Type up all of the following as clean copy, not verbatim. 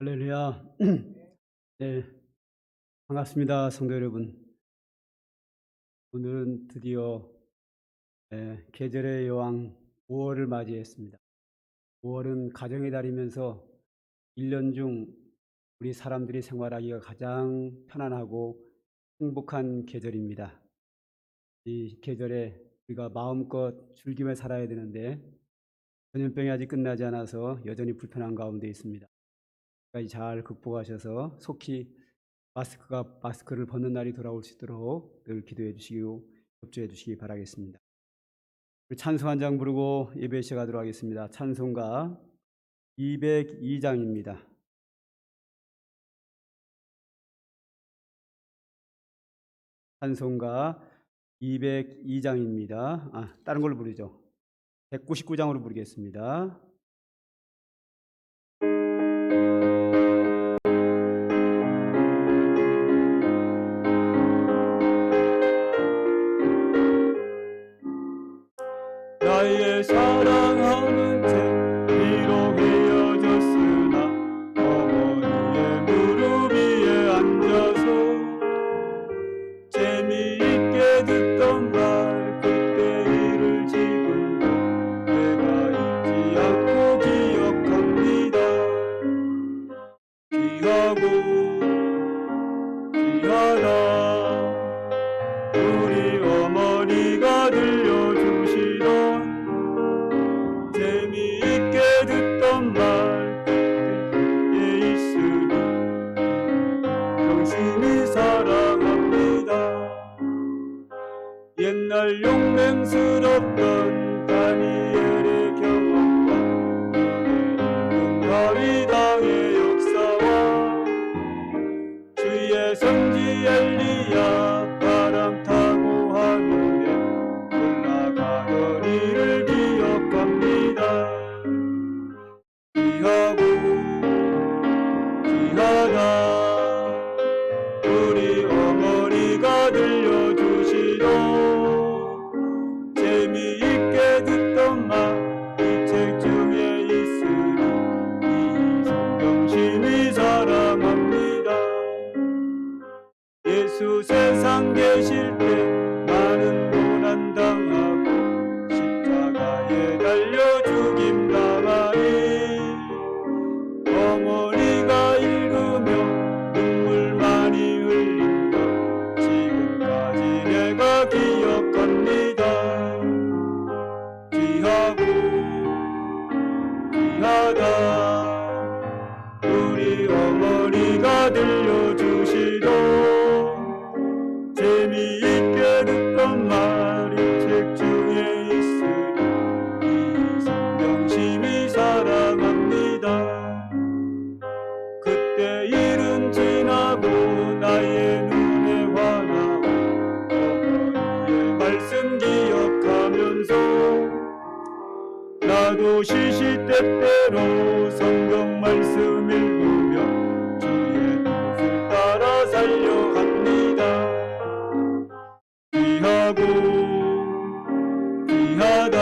할렐루야. 네, 반갑습니다, 성도 여러분. 오늘은 드디어 계절의 여왕 5월을 맞이했습니다. 5월은 가정의 달이면서 1년 중 우리 사람들이 생활하기가 가장 편안하고 행복한 계절입니다. 이 계절에 우리가 마음껏 즐기며 살아야 되는데 전염병이 아직 끝나지 않아서 여전히 불편한 가운데 있습니다. 까지 잘 극복하셔서 속히 마스크를 벗는 날이 돌아올 수 있도록 늘 기도해 주시고 협조해 주시기 바라겠습니다. 우리 찬송 한 장 부르고 예배 시작하도록 하겠습니다. 찬송가 202장입니다. 찬송가 202장입니다. 다른 걸로 부르죠. 199장으로 부르겠습니다. 나의 사랑하는 제 비록 헤어졌으나 어머니의 무릎 위에 앉아서 재미있게 듣던 말 그때 일을 지금도 내가 잊지 않고 기억합니다. 귀하고 귀하다 우리 어머니가 들려주시던 재미있게 듣던 말 그때에 있으니 당신이 사랑합니다. 옛날 용맹스럽던 다니엘의 경험과 은혜 있는 다윗왕의 역사와 주의 성지 엘리야 바람 타고 하늘에 올라가던 일을 기억합니다. 귀하고 귀하다 우리 어머니가 들려주시던 재미있게 듣던 말 이 책 중에 있으니 이 성경심이 사랑합니다. 예수 세상 계실 때 많은 고난 당하고 십자가에 달려 죽임 당하니 어머니가 읽으며 눈물 많이 흘린 것 지금까지 내가 기억합니다. 귀하고 귀하다 우리 어머니가 들려주시던 재미있게 듣던 말 이 책 중에 있으니 이 성경심이 사랑합니다. 그때 일은 지나고 나의 눈에 환하고 어머니의 말씀 기억하면서 나도 시시때때로 성경 말씀 읽으며 주의 뜻을 따라 살려 합니다. 귀하고 귀하다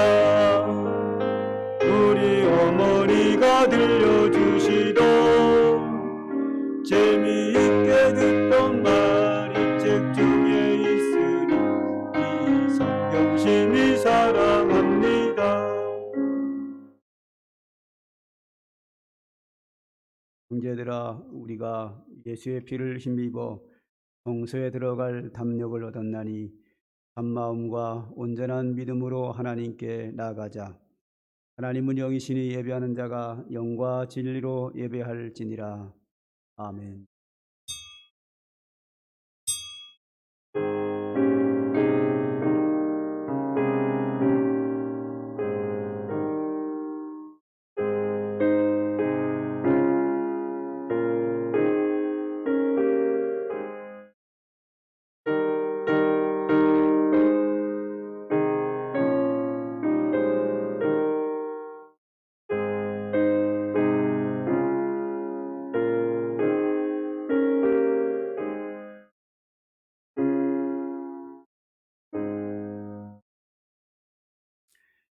우리 어머니가 들려주시던 재미있게 듣던 말 이 책 중에 있으니 이 성경심이 사랑합니다. 형제들아 우리가 예수의 피를 힘입어 성소에 들어갈 담력을 얻었나니 참마음과 온전한 믿음으로 하나님께 나아가자. 하나님은 영이시니 예배하는 자가 영과 진리로 예배할지니라. 아멘.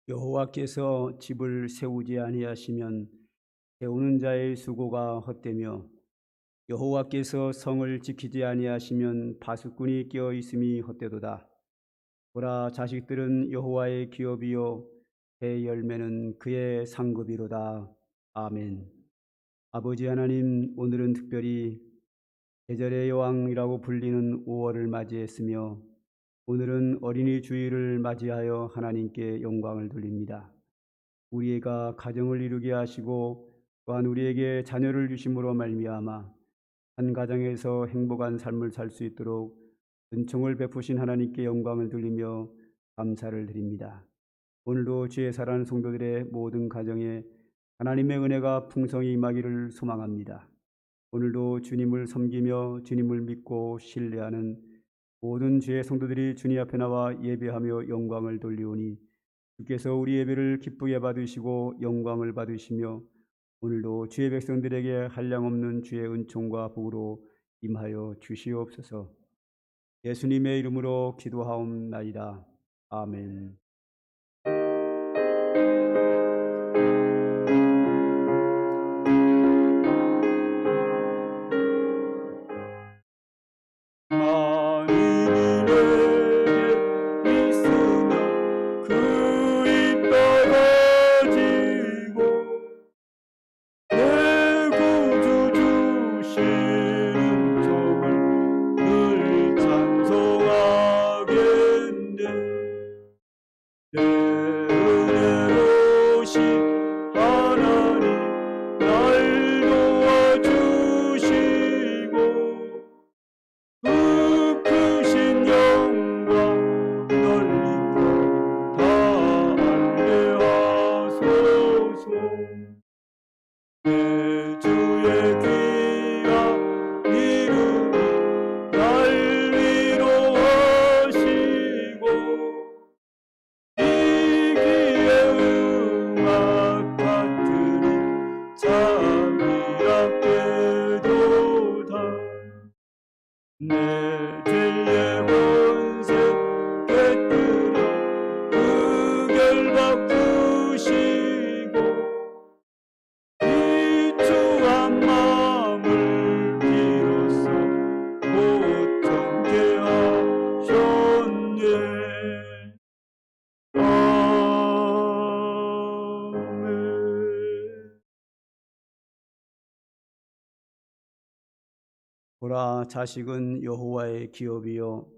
여호와께서 집을 세우지 아니하시면 배우는 자의 수고가 헛되며 여호와께서 성을 지키지 아니하시면 파수꾼이 끼어 있음이 헛되도다. 보라, 자식들은 여호와의 기업이요 해 열매는 그의 상급이로다. 아멘. 아버지 하나님, 오늘은 특별히 계절의 여왕이라고 불리는 5월을 맞이했으며 오늘은 어린이 주일을 맞이하여 하나님께 영광을 돌립니다. 우리가 가정을 이루게 하시고 또한 우리에게 자녀를 주심으로 말미암아 한 가정에서 행복한 삶을 살 수 있도록 은총을 베푸신 하나님께 영광을 돌리며 감사를 드립니다. 오늘도 주의 사랑하는 성도들의 모든 가정에 하나님의 은혜가 풍성히 임하기를 소망합니다. 오늘도 주님을 섬기며 주님을 믿고 신뢰하는 모든 주의 성도들이 주님 앞에 나와 예배하며 영광을 돌리오니 주께서 우리 예배를 기쁘게 받으시고 영광을 받으시며 오늘도 주의 백성들에게 한량없는 주의 은총과 복으로 임하여 주시옵소서. 예수님의 이름으로 기도하옵나이다. 아멘. 보라, 자식은 여호와의 기업이요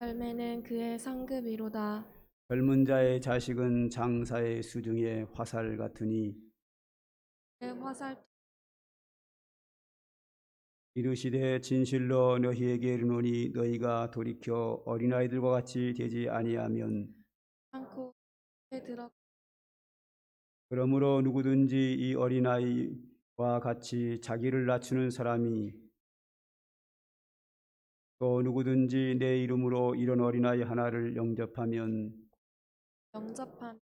열매는 그의 상급이로다. 젊은 자의 자식은 장사의 수중의 화살 같으니 그의 화살 이르시되 진실로 너희에게 이르노니 너희가 돌이켜 어린아이들과 같이 되지 아니하면 않고 에 들어 그러므로 누구든지 이 어린아이와 같이 자기를 낮추는 사람이 또 누구든지 내 이름으로 이런 어린아이 하나를 영접하면 영접한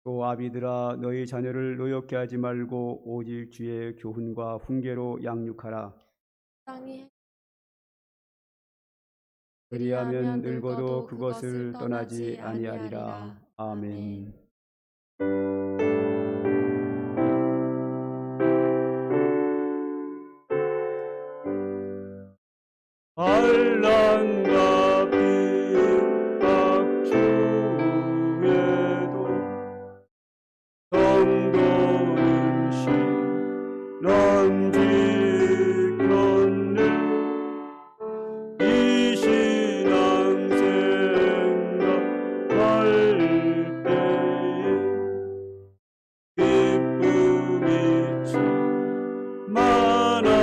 또 아비들아 너희 자녀를 노엽게 하지 말고 오직 주의 교훈과 훈계로 양육하라. 땅이 그리하면 늙어도 그것을 떠나지 아니하리라. 아멘. 반란과 핍박 중에도 성도는 신랑 지켰네. 이 신앙 생각할 때에 기쁨이 참 많아도다.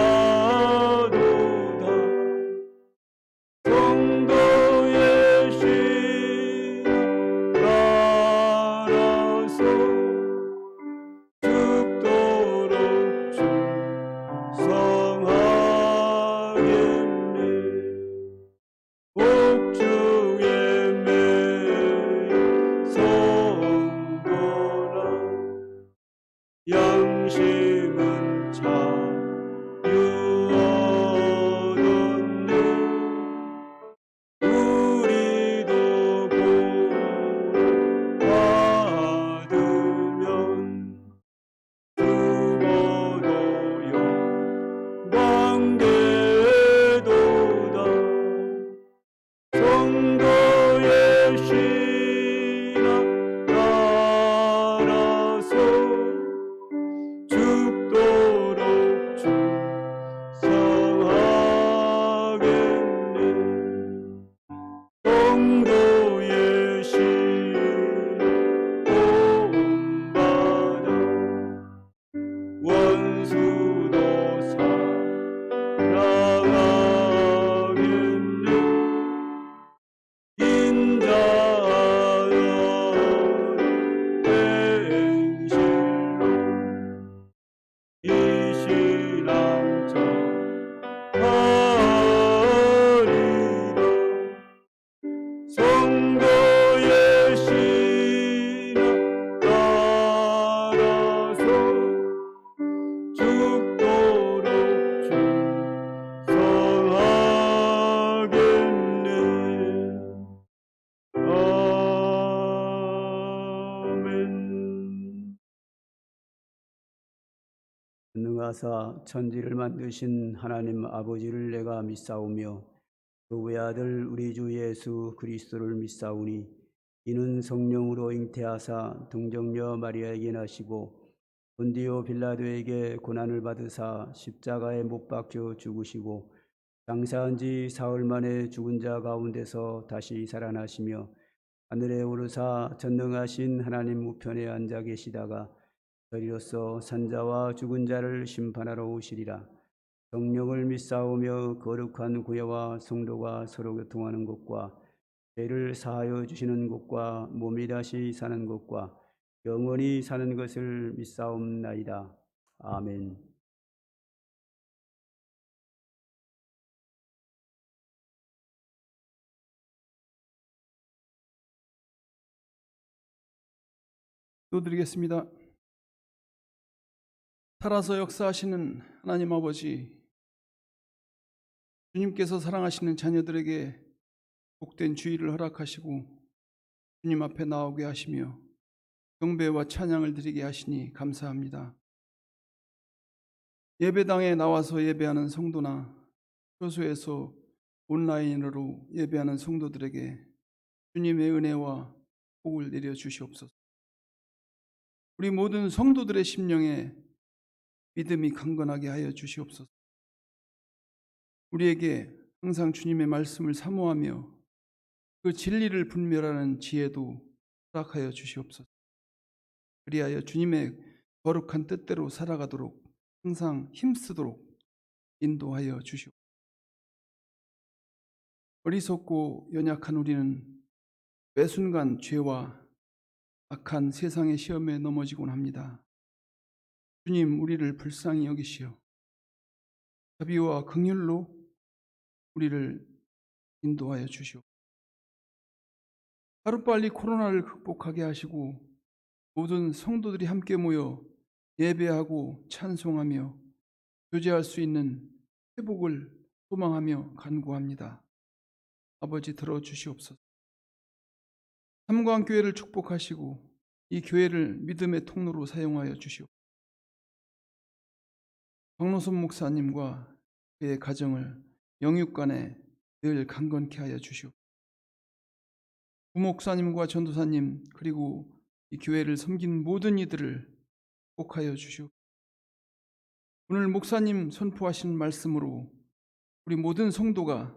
전능하사 천지를 만드신 하나님 아버지를 내가 믿사오며 그 외아들 우리 주 예수 그리스도를 믿사오니 이는 성령으로 잉태하사 동정녀 마리아에게 나시고 본디오 빌라도에게 고난을 받으사 십자가에 못 박혀 죽으시고 장사한 지 사흘 만에 죽은 자 가운데서 다시 살아나시며 하늘에 오르사 전능하신 하나님 우편에 앉아 계시다가 저리로서 산자와 죽은 자를 심판하러 오시리라. 성령을 믿사오며 거룩한 구여와 성도가 서로 교통하는 것과 죄를 사하여 주시는 것과 몸이 다시 사는 것과 영원히 사는 것을 믿사옵나이다. 아멘. 기도드리겠습니다. 살아서 역사하시는 하나님 아버지, 주님께서 사랑하시는 자녀들에게 복된 주의를 허락하시고 주님 앞에 나오게 하시며 경배와 찬양을 드리게 하시니 감사합니다. 예배당에 나와서 예배하는 성도나 교소에서 온라인으로 예배하는 성도들에게 주님의 은혜와 복을 내려 주시옵소서. 우리 모든 성도들의 심령에 믿음이 강건하게 하여 주시옵소서. 우리에게 항상 주님의 말씀을 사모하며 그 진리를 분별하는 지혜도 허락하여 주시옵소서. 그리하여 주님의 거룩한 뜻대로 살아가도록 항상 힘쓰도록 인도하여 주시옵소서. 어리석고 연약한 우리는 매 순간 죄와 악한 세상의 시험에 넘어지곤 합니다. 주님, 우리를 불쌍히 여기시어 자비와 긍휼로 우리를 인도하여 주시옵소서. 하루빨리 코로나를 극복하게 하시고 모든 성도들이 함께 모여 예배하고 찬송하며 교제할 수 있는 회복을 소망하며 간구합니다. 아버지, 들어주시옵소서. 삼광교회를 축복하시고 이 교회를 믿음의 통로로 사용하여 주시옵소서. 박노선 목사님과 그의 가정을 영육간에 늘 강건케 하여 주시옵소서. 부목사님과 전도사님 그리고 이 교회를 섬긴 모든 이들을 축복하여 주시옵소서. 오늘 목사님 선포하신 말씀으로 우리 모든 성도가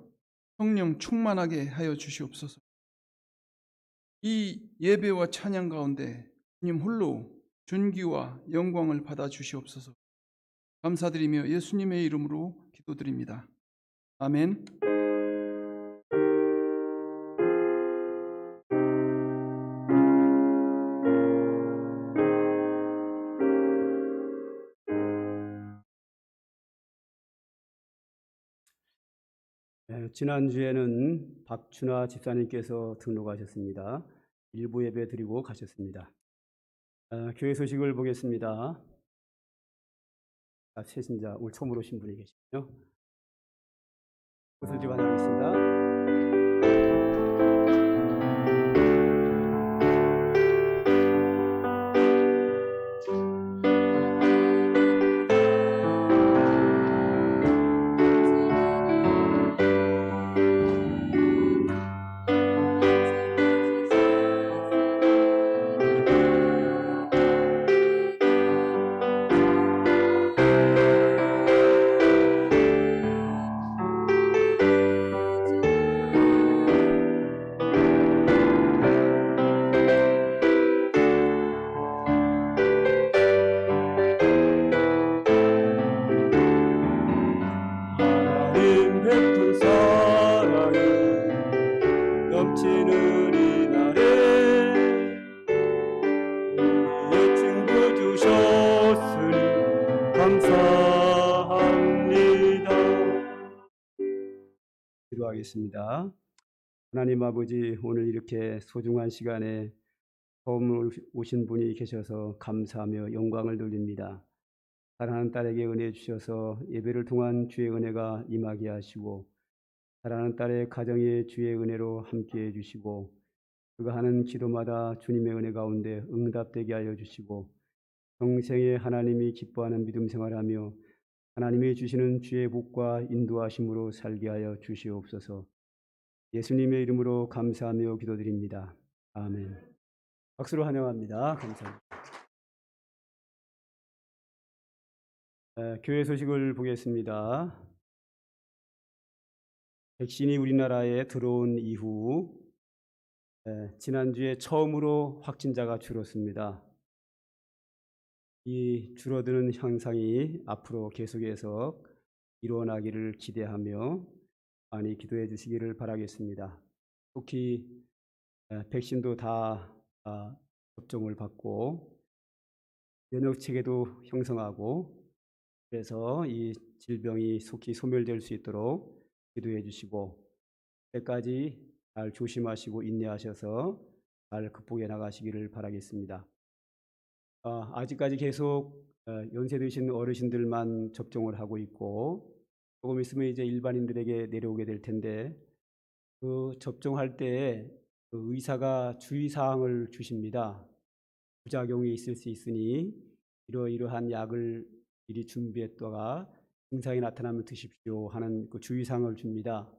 성령 충만하게 하여 주시옵소서. 이 예배와 찬양 가운데 주님 홀로 존귀와 영광을 받아 주시옵소서. 감사드리며 예수님의 이름으로 기도드립니다. 아멘. 지난주에는 박춘아 집사님께서 등록하셨습니다. 일부 예배 드리고 가셨습니다. 교회 소식을 보겠습니다. 새신자 오늘 처음 오신 분이 계시죠? 소식 환영하겠습니다. 기도하겠습니다. 하나님 아버지, 오늘 이렇게 소중한 시간에 처음 오신 분이 계셔서 감사하며 영광을 돌립니다. 사랑하는 딸에게 은혜 주셔서 예배를 통한 주의 은혜가 임하게 하시고 사랑하는 딸의 가정에 주의 은혜로 함께해 주시고 그가 하는 기도마다 주님의 은혜 가운데 응답되게 하여 주시고 평생에 하나님이 기뻐하는 믿음 생활하며 하나님이 주시는 주의 복과 인도하심으로 살게 하여 주시옵소서. 예수님의 이름으로 감사하며 기도드립니다. 아멘. 박수로 환영합니다. 감사합니다. 교회 소식을 보겠습니다. 백신이 우리나라에 들어온 이후 지난주에 처음으로 확진자가 줄었습니다. 이 줄어드는 현상이 앞으로 계속해서 일어나기를 기대하며 많이 기도해 주시기를 바라겠습니다. 특히 백신도 다 접종을 받고 면역 체계도 형성하고 그래서 이 질병이 속히 소멸될 수 있도록 기도해 주시고 때까지 잘 조심하시고 인내하셔서 잘 극복해 나가시기를 바라겠습니다. 아직까지 계속 연세 드신 어르신들만 접종을 하고 있고 조금 있으면 이제 일반인들에게 내려오게 될 텐데 그 접종할 때 그 의사가 주의사항을 주십니다. 부작용이 있을 수 있으니 이러이러한 약을 미리 준비했다가 증상이 나타나면 드십시오 하는 그 주의사항을 줍니다.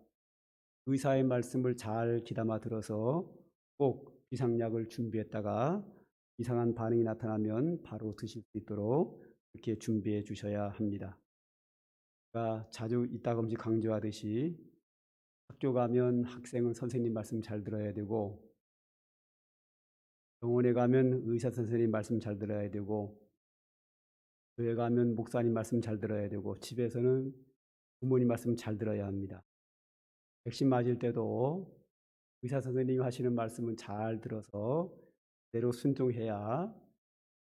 의사의 말씀을 잘 귀담아 들어서 꼭 비상약을 준비했다가 이상한 반응이 나타나면 바로 드실 수 있도록 이렇게 준비해 주셔야 합니다. 제가 자주 이따금씩 강조하듯이 학교 가면 학생은 선생님 말씀 잘 들어야 되고 병원에 가면 의사 선생님 말씀 잘 들어야 되고 교회 가면 목사님 말씀 잘 들어야 되고 집에서는 부모님 말씀 잘 들어야 합니다. 백신 맞을 때도 의사 선생님이 하시는 말씀은 잘 들어서 그대로 순종해야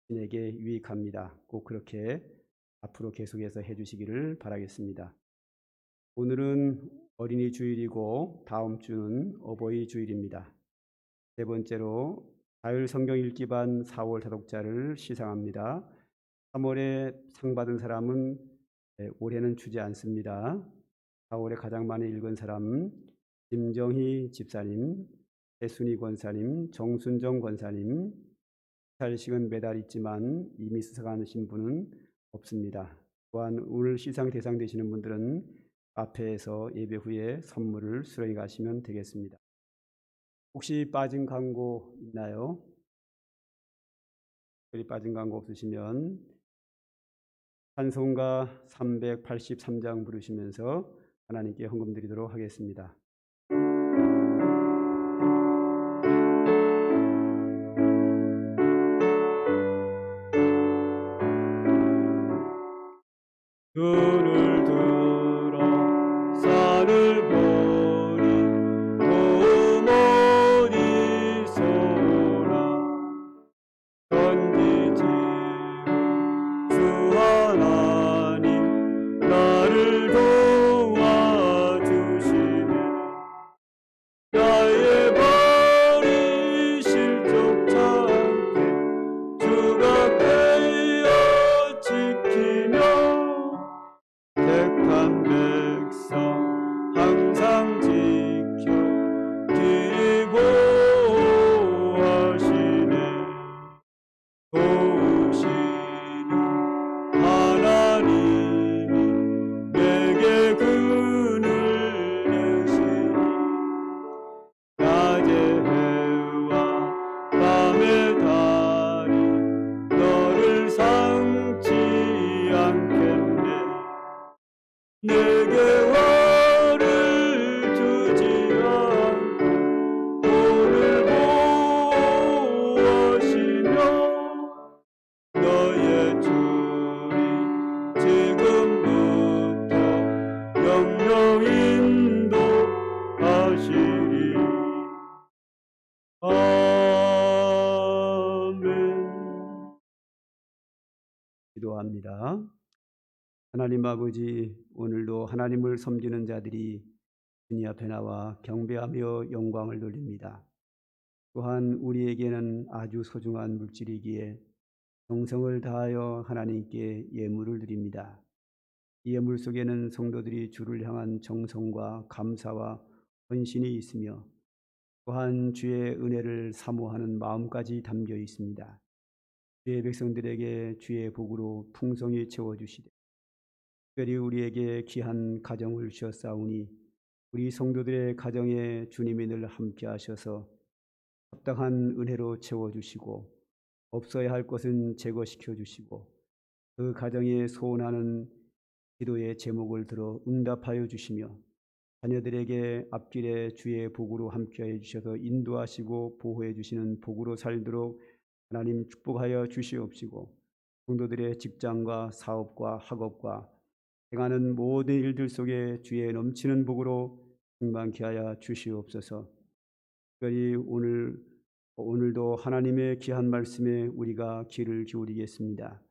자신에게 유익합니다. 꼭 그렇게 앞으로 계속해서 해주시기를 바라겠습니다. 오늘은 어린이 주일이고 다음 주는 어버이 주일입니다. 세 번째로 자율 성경 읽기반 4월 다독자를 시상합니다. 3월에 상 받은 사람은 올해는 주지 않습니다. 4월에 가장 많이 읽은 사람은 김정희 집사님, 해순이 권사님, 정순정 권사님. 시상식은 매달 있지만 이미 수상하신 분은 없습니다. 또한 오늘 시상 대상 되시는 분들은 앞에서 예배 후에 선물을 수령해 가시면 되겠습니다. 혹시 빠진 광고 있나요? 특별히 빠진 광고 없으시면 찬송가 383장 부르시면서 하나님께 헌금 드리도록 하겠습니다. 눈을 들어 산을 보니 도움 어디서나 전지지은 주 하나님 나를 도와주시네. 나의 발이 실족치 않게 주가 꿰어 지키며 택한 백성 항상 지켜 길을 보호하시네. 도우시는 하나님이 내게 그늘 내시니 낮의 해와 밤의 달이 너를 상치 않겠네. 내게 화를 주지 않고 오늘 보호하시며 너의 주리 지금부터 영영 인도하시리. 아멘. 기도합니다. 하나님 아버지, 오늘도 하나님을 섬기는 자들이 주님 앞에 나와 경배하며 영광을 돌립니다. 또한 우리에게는 아주 소중한 물질이기에 정성을 다하여 하나님께 예물을 드립니다. 이 예물 속에는 성도들이 주를 향한 정성과 감사와 헌신이 있으며 또한 주의 은혜를 사모하는 마음까지 담겨 있습니다. 주의 백성들에게 주의 복으로 풍성히 채워주시되 특별히 우리에게 귀한 가정을 주셨사오니 우리 성도들의 가정에 주님이 늘 함께 하셔서 합당한 은혜로 채워주시고 없어야 할 것은 제거시켜 주시고 그 가정에 소원하는 기도의 제목을 들어 응답하여 주시며 자녀들에게 앞길에 주의 복으로 함께하여 주셔서 인도하시고 보호해 주시는 복으로 살도록 하나님 축복하여 주시옵시고 성도들의 직장과 사업과 학업과 행하는 모든 일들 속에 주의 넘치는 복으로 충만케 하여 주시옵소서. 특별히 오늘도 하나님의 귀한 말씀에 우리가 귀를 기울이겠습니다.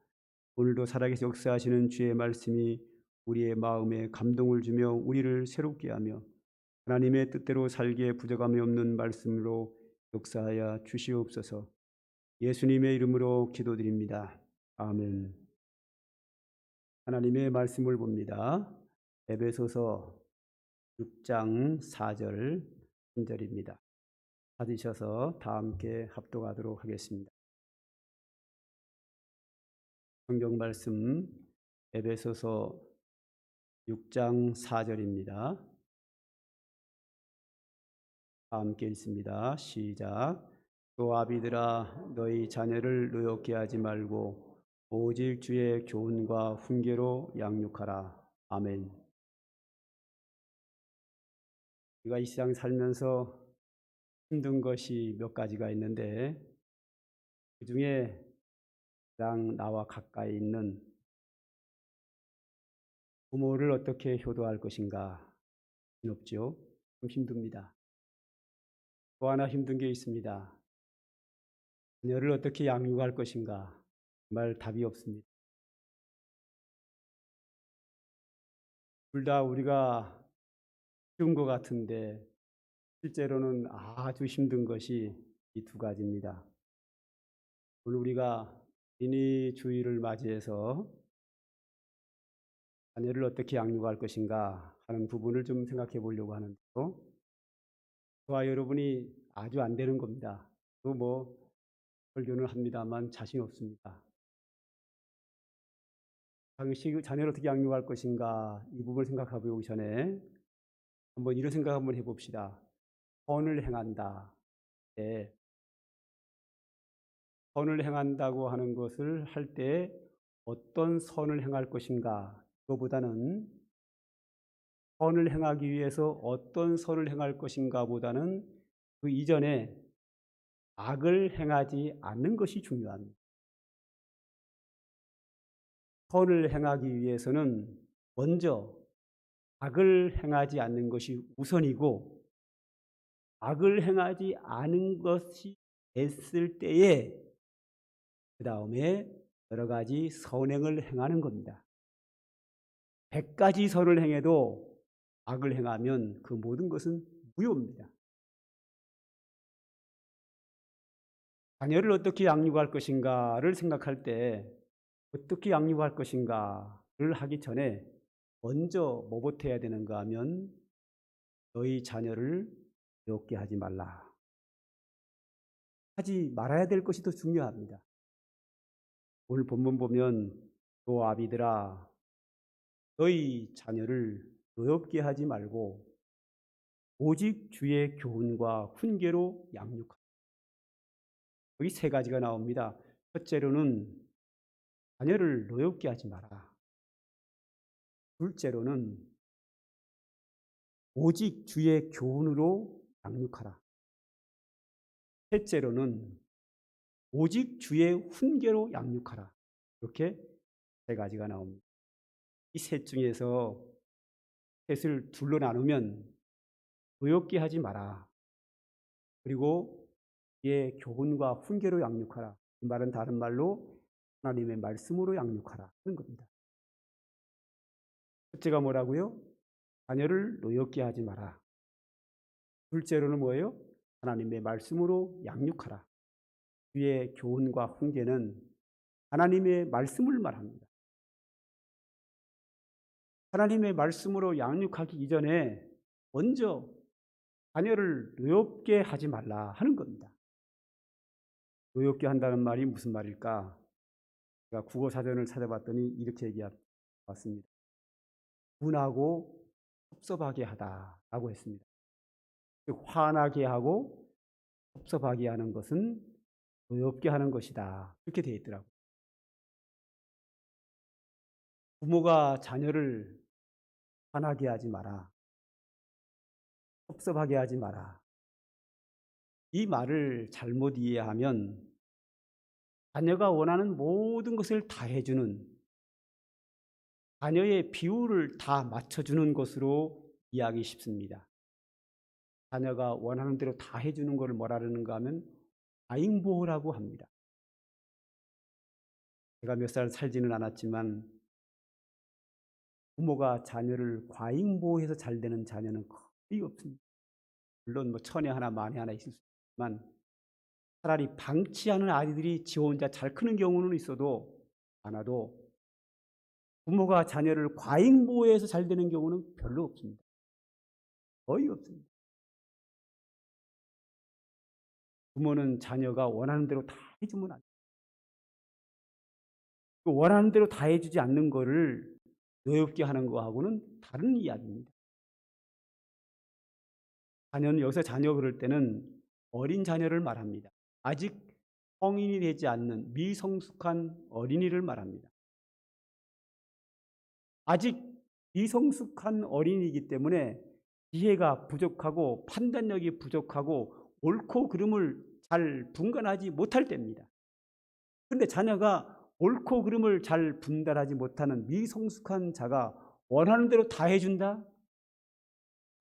오늘도 살아계신 역사하시는 주의 말씀이 우리의 마음에 감동을 주며 우리를 새롭게 하며 하나님의 뜻대로 살기에 부족함이 없는 말씀으로 역사하여 주시옵소서. 예수님의 이름으로 기도드립니다. 아멘. 하나님의 말씀을 봅니다. 에베소서 6장 4절 3절입니다. 찾으셔서 다 함께 합독하도록 하겠습니다. 성경 말씀 에베소서 6장 4절입니다. 다 함께 읽습니다. 시작. 또 아비들아 너희 자녀를 노엽게 하지 말고 오직 주의 교훈과 훈계로 양육하라. 아멘. 우리가 이 세상 살면서 힘든 것이 몇 가지가 있는데 그 중에 가장 나와 가까이 있는 부모를 어떻게 효도할 것인가 없죠. 좀 힘듭니다. 또 하나 힘든 게 있습니다. 자녀를 어떻게 양육할 것인가 정말 답이 없습니다. 둘 다 우리가 쉬운 것 같은데 실제로는 아주 힘든 것이 이 두 가지입니다. 오늘 우리가 어린이 주일을 맞이해서 자녀를 어떻게 양육할 것인가 하는 부분을 좀 생각해 보려고 하는데요. 저와 여러분이 아주 안 되는 겁니다. 또 설교는 합니다만 자신 없습니다. 당시 자녀를 어떻게 양육할 것인가 이 부분을 생각해 보기 전에 한번 이런 생각 한번 해봅시다. 선을 행한다. 네. 선을 행한다고 하는 것을 할 때 어떤 선을 행할 것인가 그거보다는 선을 행하기 위해서 어떤 선을 행할 것인가 보다는 그 이전에 악을 행하지 않는 것이 중요합니다. 선을 행하기 위해서는 먼저 악을 행하지 않는 것이 우선이고 악을 행하지 않은 것이 됐을 때에 그 다음에 여러 가지 선행을 행하는 겁니다. 100가지 선을 행해도 악을 행하면 그 모든 것은 무효입니다. 자녀를 어떻게 양육할 것인가를 생각할 때 어떻게 양육할 것인가를 하기 전에 먼저 뭐부터 해야 되는가 하면 너희 자녀를 외롭게 하지 말라. 하지 말아야 될 것이 더 중요합니다. 오늘 본문 보면 또 아비들아 너희 자녀를 노엽게 하지 말고 오직 주의 교훈과 훈계로 양육하라. 여기 세 가지가 나옵니다. 첫째로는 자녀를 노엽게 하지 마라. 둘째로는 오직 주의 교훈으로 양육하라. 셋째로는 오직 주의 훈계로 양육하라. 이렇게 세 가지가 나옵니다. 이 셋 중에서 셋을 둘로 나누면 노엽게 하지 마라. 그리고 의 교훈과 훈계로 양육하라. 이 말은 다른 말로 하나님의 말씀으로 양육하라 하는 겁니다. 첫째가 뭐라고요? 자녀를 노엽게 하지 마라. 둘째로는 뭐예요? 하나님의 말씀으로 양육하라. 주의 교훈과 훈계는 하나님의 말씀을 말합니다. 하나님의 말씀으로 양육하기 이전에 먼저 자녀를 노엽게 하지 말라 하는 겁니다. 노엽게 한다는 말이 무슨 말일까? 제가 국어 사전을 찾아봤더니 이렇게 얘기했습니다. 분하고 섭섭하게 하다라고 했습니다. 즉 화나게 하고 섭섭하게 하는 것은 노엽게 하는 것이다. 이렇게 되어 있더라고요. 부모가 자녀를 화나게 하지 마라. 섭섭하게 하지 마라. 이 말을 잘못 이해하면 자녀가 원하는 모든 것을 다 해주는, 자녀의 비율을 다 맞춰주는 것으로 이해하기 쉽습니다. 자녀가 원하는 대로 다 해주는 것을 뭐라 그러는가 하면 과잉보호라고 합니다. 제가 몇 살 살지는 않았지만 부모가 자녀를 과잉보호해서 잘 되는 자녀는 거의 없습니다. 물론 뭐 천에 하나 만에 하나 있을 수 있지만 차라리 방치하는 아이들이 지 혼자 잘 크는 경우는 있어도 많아도 부모가 자녀를 과잉보호해서 잘 되는 경우는 별로 없습니다. 거의 없습니다. 부모는 자녀가 원하는 대로 다 해주면 안 돼요. 원하는 대로 다 해주지 않는 거를 노엽게 하는 거하고는 다른 이야기입니다. 자녀는 여기서 자녀 그럴 때는 어린 자녀를 말합니다. 아직 성인이 되지 않는 미성숙한 어린이를 말합니다. 아직 미성숙한 어린이이기 때문에 지혜가 부족하고 판단력이 부족하고 옳고 그름을 잘 분간하지 못할 때입니다. 그런데 자녀가 옳고 그름을 잘 분별하지 못하는 미성숙한 자가 원하는 대로 다 해준다?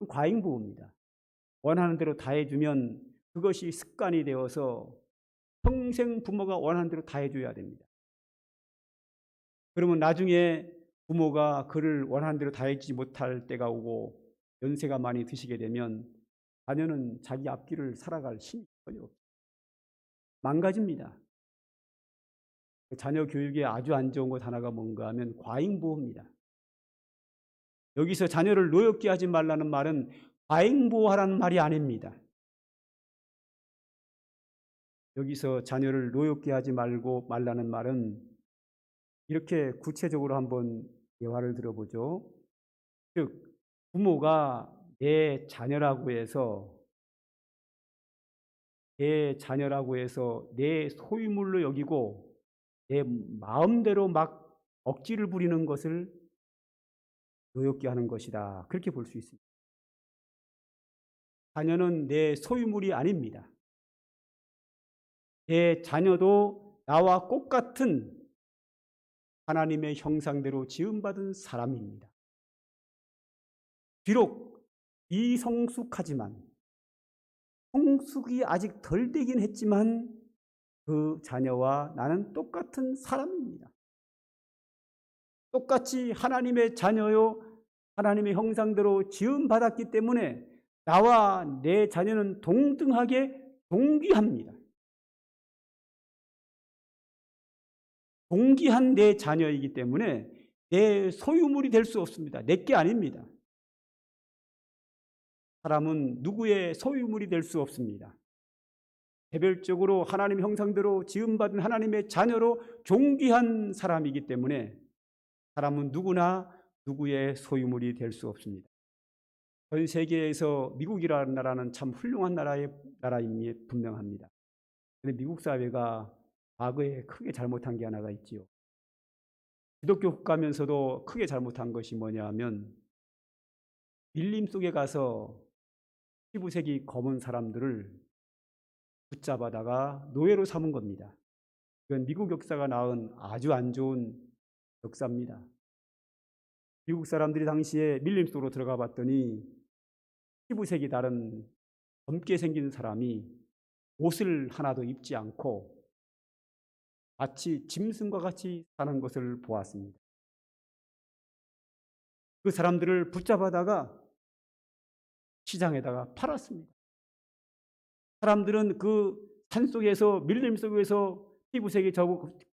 과잉보호입니다. 원하는 대로 다 해주면 그것이 습관이 되어서 평생 부모가 원하는 대로 다 해줘야 됩니다. 그러면 나중에 부모가 그를 원하는 대로 다 해주지 못할 때가 오고 연세가 많이 드시게 되면 자녀는 자기 앞길을 살아갈 힘이 전혀 없습니다. 망가집니다. 자녀 교육에 아주 안 좋은 것 하나가 뭔가 하면 과잉보호입니다. 여기서 자녀를 노엽게 하지 말라는 말은 과잉보호하라는 말이 아닙니다. 여기서 자녀를 노엽게 하지 말라는 말은 이렇게 구체적으로 한번 대화를 들어보죠. 즉 부모가 내 자녀라고 해서 내 소유물로 여기고 내 마음대로 막 억지를 부리는 것을 노엽게 하는 것이다. 그렇게 볼 수 있습니다. 자녀는 내 소유물이 아닙니다. 내 자녀도 나와 똑같은 하나님의 형상대로 지음받은 사람입니다. 비록 미성숙하지만 성숙이 아직 덜 되긴 했지만 그 자녀와 나는 똑같은 사람입니다. 똑같이 하나님의 자녀요 하나님의 형상대로 지음받았기 때문에 나와 내 자녀는 동등하게 동귀합니다. 동귀한 내 자녀이기 때문에 내 소유물이 될 수 없습니다. 내 게 아닙니다. 사람은 누구의 소유물이 될 수 없습니다. 개별적으로 하나님 형상대로 지음받은 하나님의 자녀로 존귀한 사람이기 때문에 사람은 누구나 누구의 소유물이 될 수 없습니다. 전 세계에서 미국이라는 나라는 참 훌륭한 나라임이 분명합니다. 그런데 미국 사회가 과거에 크게 잘못한 게 하나가 있지요. 기독교 국가면서도 크게 잘못한 것이 뭐냐 하면 밀림 속에 가서 피부색이 검은 사람들을 붙잡아다가 노예로 삼은 겁니다. 이건 미국 역사가 낳은 아주 안 좋은 역사입니다. 미국 사람들이 당시에 밀림 속으로 들어가 봤더니 피부색이 다른 검게 생긴 사람이 옷을 하나도 입지 않고 마치 짐승과 같이 사는 것을 보았습니다. 그 사람들을 붙잡아다가 시장에다가 팔았습니다. 사람들은 그 산속에서 밀림 속에서 피부색이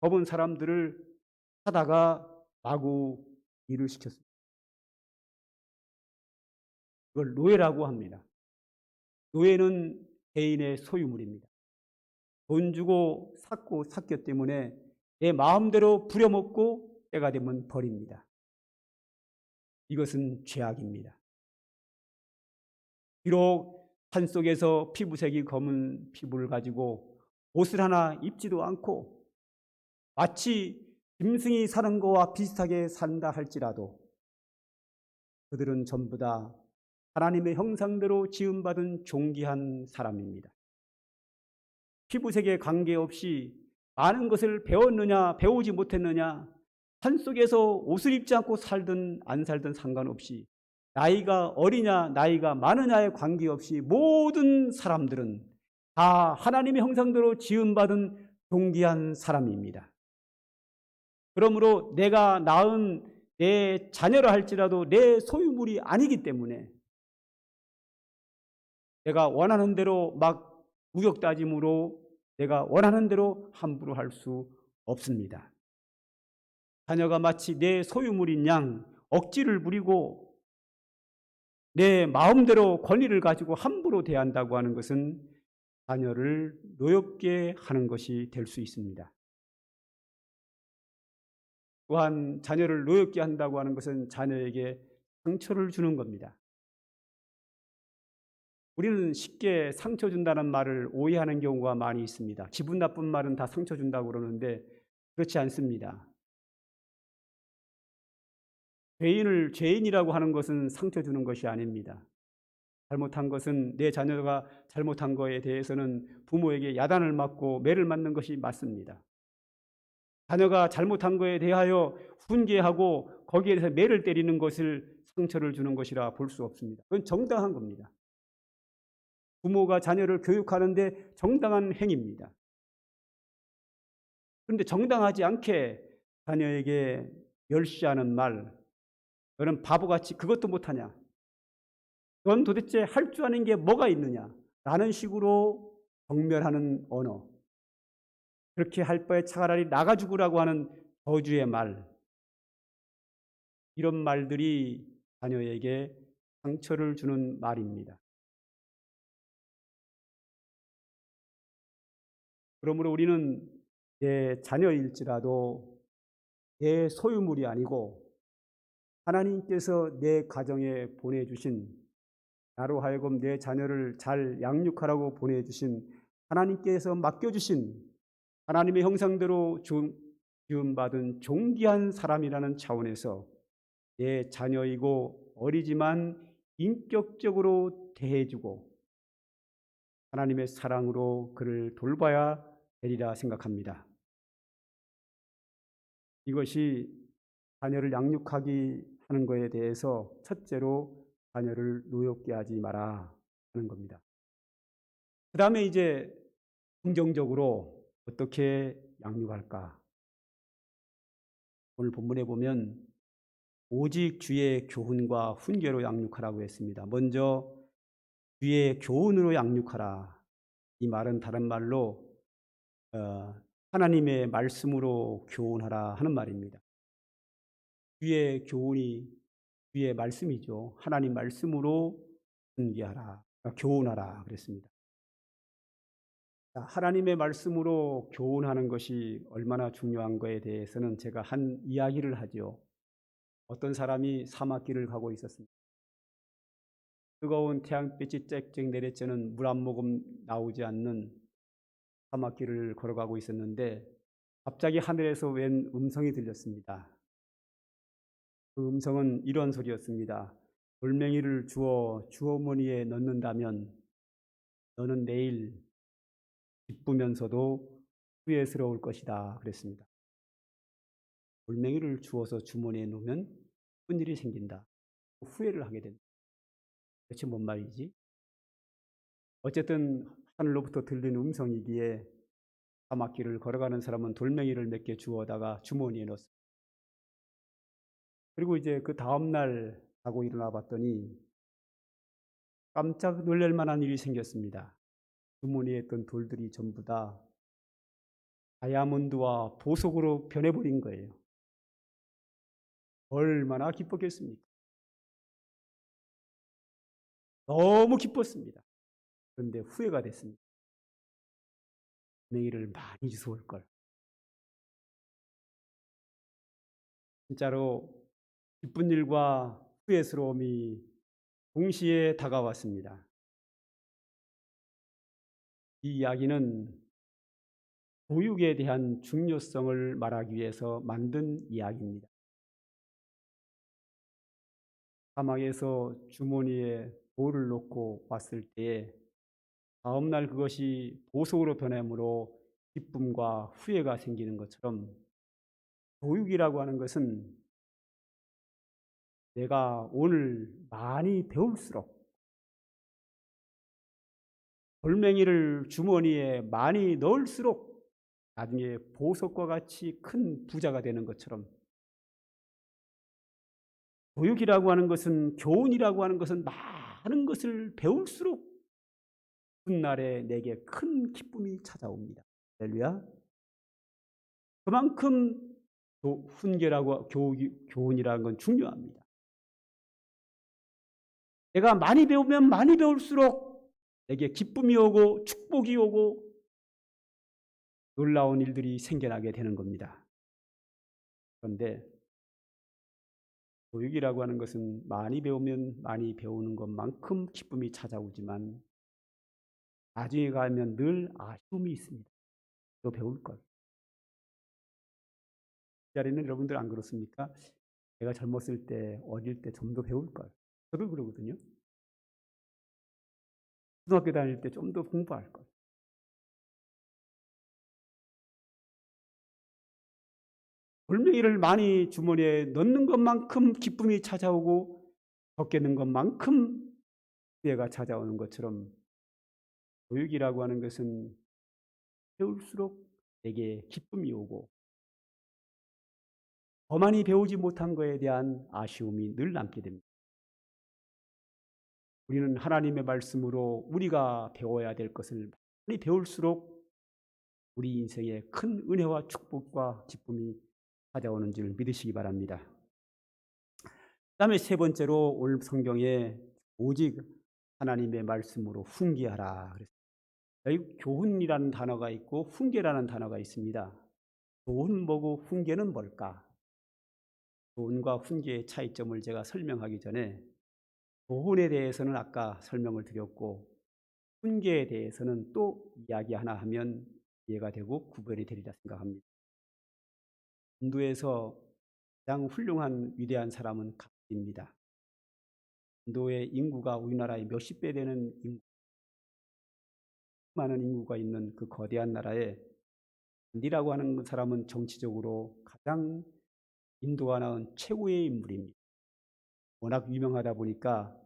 검은 사람들을 사다가 마구 일을 시켰습니다. 그걸 노예라고 합니다. 노예는 개인의 소유물입니다. 돈 주고 샀기 때문에 내 마음대로 부려먹고 때가 되면 버립니다. 이것은 죄악입니다. 비록 산속에서 피부색이 검은 피부를 가지고 옷을 하나 입지도 않고 마치 짐승이 사는 것과 비슷하게 산다 할지라도 그들은 전부 다 하나님의 형상대로 지음받은 존귀한 사람입니다. 피부색에 관계없이 많은 것을 배웠느냐 배우지 못했느냐, 산속에서 옷을 입지 않고 살든 안 살든 상관없이, 나이가 어리냐 나이가 많으냐에 관계없이 모든 사람들은 다 하나님의 형상대로 지음받은 존귀한 사람입니다. 그러므로 내가 낳은 내 자녀라 할지라도 내 소유물이 아니기 때문에 내가 원하는 대로 막 우격다짐으로 내가 원하는 대로 함부로 할 수 없습니다. 자녀가 마치 내 소유물인 양 억지를 부리고 내 마음대로 권리를 가지고 함부로 대한다고 하는 것은 자녀를 노엽게 하는 것이 될 수 있습니다. 또한 자녀를 노엽게 한다고 하는 것은 자녀에게 상처를 주는 겁니다. 우리는 쉽게 상처 준다는 말을 오해하는 경우가 많이 있습니다. 기분 나쁜 말은 다 상처 준다고 그러는데 그렇지 않습니다. 죄인을 죄인이라고 하는 것은 상처 주는 것이 아닙니다. 잘못한 것은, 내 자녀가 잘못한 것에 대해서는 부모에게 야단을 맞고 매를 맞는 것이 맞습니다. 자녀가 잘못한 것에 대하여 훈계하고 거기에 대해서 매를 때리는 것을 상처를 주는 것이라 볼 수 없습니다. 그건 정당한 겁니다. 부모가 자녀를 교육하는데 정당한 행위입니다. 그런데 정당하지 않게 자녀에게 멸시하는 말, 너는 바보같이 그것도 못하냐, 넌 도대체 할 줄 아는 게 뭐가 있느냐 라는 식으로 경멸하는 언어, 그렇게 할 바에 차라리 나가 죽으라고 하는 저주의 말, 이런 말들이 자녀에게 상처를 주는 말입니다. 그러므로 우리는 내 자녀일지라도 내 소유물이 아니고 하나님께서 내 가정에 보내주신, 나로 하여금 내 자녀를 잘 양육하라고 보내주신, 하나님께서 맡겨주신 하나님의 형상대로 지음받은 존귀한 사람이라는 차원에서 내 자녀이고 어리지만 인격적으로 대해주고 하나님의 사랑으로 그를 돌봐야 되리라 생각합니다. 이것이 자녀를 양육하기 하는 것에 대해서 첫째로 자녀를 노엽게 하지 마라 하는 겁니다. 그 다음에 이제 긍정적으로 어떻게 양육할까? 오늘 본문에 보면 오직 주의 교훈과 훈계로 양육하라고 했습니다. 먼저 주의 교훈으로 양육하라. 이 말은 다른 말로 하나님의 말씀으로 교훈하라 하는 말입니다. 주의 교훈이 주의 말씀이죠. 하나님 말씀으로 훈계하라, 교훈하라 그랬습니다. 하나님의 말씀으로 교훈하는 것이 얼마나 중요한 것에 대해서는 제가 한 이야기를 하죠. 어떤 사람이 사막길을 가고 있었습니다. 뜨거운 태양빛이 쨍쨍 내리쬐는 물 한 모금 나오지 않는 사막길을 걸어가고 있었는데 갑자기 하늘에서 웬 음성이 들렸습니다. 그 음성은 이런 소리였습니다. 돌멩이를 주워 주어머니에 넣는다면 너는 내일 기쁘면서도 후회스러울 것이다 그랬습니다. 돌멩이를 주워서 주머니에 놓으면 무슨 일이 생긴다, 후회를 하게 된다. 대체 뭔 말이지? 어쨌든 하늘로부터 들린 음성이기에 사막길을 걸어가는 사람은 돌멩이를 몇 개 주워다가 주머니에 넣었습니다. 그리고 이제 그 다음날 자고 일어나 봤더니 깜짝 놀랄 만한 일이 생겼습니다. 주머니에 있던 돌들이 전부 다 다이아몬드와 보석으로 변해버린 거예요. 얼마나 기뻤겠습니까? 너무 기뻤습니다. 그런데 후회가 됐습니다. 돌멩이를 많이 주워올 걸. 진짜로 기쁜 일과 후회스러움이 동시에 다가왔습니다. 이 이야기는 교육에 대한 중요성을 말하기 위해서 만든 이야기입니다. 사막에서 주머니에 돌을 놓고 왔을 때에 다음날 그것이 보석으로 변함으로 기쁨과 후회가 생기는 것처럼 교육이라고 하는 것은 내가 오늘 많이 배울수록 돌멩이를 주머니에 많이 넣을수록 나중에 보석과 같이 큰 부자가 되는 것처럼 교육이라고 하는 것은 교훈이라고 하는 것은 많은 것을 배울수록 훗날에 내게 큰 기쁨이 찾아옵니다. 할렐루야. 그만큼 훈계라고 교훈이라는 건 중요합니다. 내가 많이 배우면 많이 배울수록 내게 기쁨이 오고 축복이 오고 놀라운 일들이 생겨나게 되는 겁니다. 그런데 교육이라고 하는 것은 많이 배우면 많이 배우는 것만큼 기쁨이 찾아오지만 나중에 가면 늘 아쉬움이 있습니다. 또 배울 것. 이 자리는 여러분들 안 그렇습니까? 내가 젊었을 때, 어릴 때 좀 더 배울 걸. 저도 그러거든요. 초등학교 다닐 때 좀 더 공부할 걸. 돌멩이를 많이 주머니에 넣는 것만큼 기쁨이 찾아오고 적게 넣는 것만큼 피해가 찾아오는 것처럼 교육이라고 하는 것은 배울수록 내게 기쁨이 오고 더 많이 배우지 못한 것에 대한 아쉬움이 늘 남게 됩니다. 우리는 하나님의 말씀으로 우리가 배워야 될 것을 많이 배울수록 우리 인생에 큰 은혜와 축복과 기쁨이 찾아오는 줄 믿으시기 바랍니다. 그 다음에 세 번째로 오늘 성경에 오직 하나님의 말씀으로 훈계하라. 여기 교훈이라는 단어가 있고 훈계라는 단어가 있습니다. 교훈 뭐고 훈계는 뭘까? 교훈과 훈계의 차이점을 제가 설명하기 전에 교훈에 대해서는 아까 설명을 드렸고 훈계에 대해서는 또 이야기 하나 하면 이해가 되고 구별이 되리라 생각합니다. 인도에서 가장 훌륭한 위대한 사람은 간디입니다. 인도의 인구가 우리나라의 몇십 배 되는 많은 인구가 있는 그 거대한 나라에 간디라고 하는 사람은 정치적으로 가장 인도가 낳은 최고의 인물입니다. 워낙 유명하다 보니까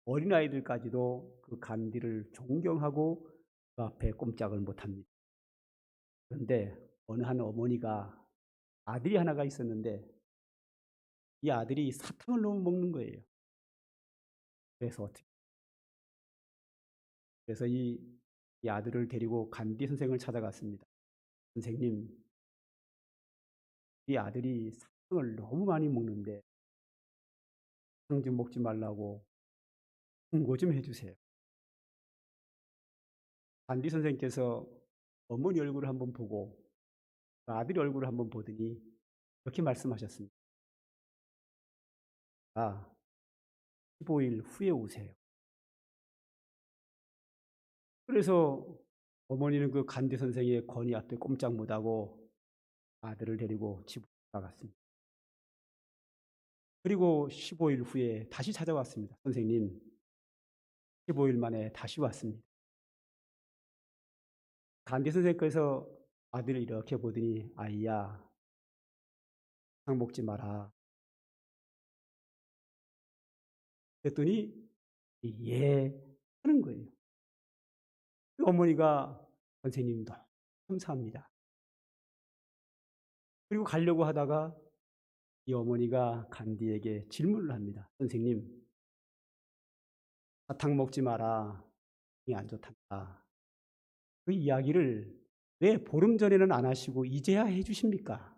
어린아이들까지도 그 간디를 존경하고 그 앞에 꼼짝을 못합니다. 그런데 어느 한 어머니가 아들이 하나가 있었는데 이 아들이 사탕을 너무 먹는 거예요. 그래서 이 아들을 데리고 간디 선생을 찾아갔습니다. 선생님, 이 아들이 사탕을 너무 많이 먹는데 사탕 좀 먹지 말라고 충고 좀 해주세요. 간디 선생께서 어머니 얼굴을 한번 보고 아들의 얼굴을 한번 보더니 이렇게 말씀하셨습니다. 15일 후에 오세요. 그래서 어머니는 그 간디 선생의 권위 앞에 꼼짝 못하고 아들을 데리고 집으로 나갔습니다. 그리고 15일 후에 다시 찾아왔습니다. 선생님, 15일 만에 다시 왔습니다. 간디 선생께서 아들을 이렇게 보더니 아이야, 사탕 먹지 마라. 그랬더니 예 하는 거예요. 어머니가 선생님 너무 감사합니다. 그리고 가려고 하다가 이 어머니가 간디에게 질문을 합니다. 선생님, 사탕 먹지 마라. 이게 안 좋단다. 그 이야기를 왜 보름 전에는 안 하시고 이제야 해 주십니까?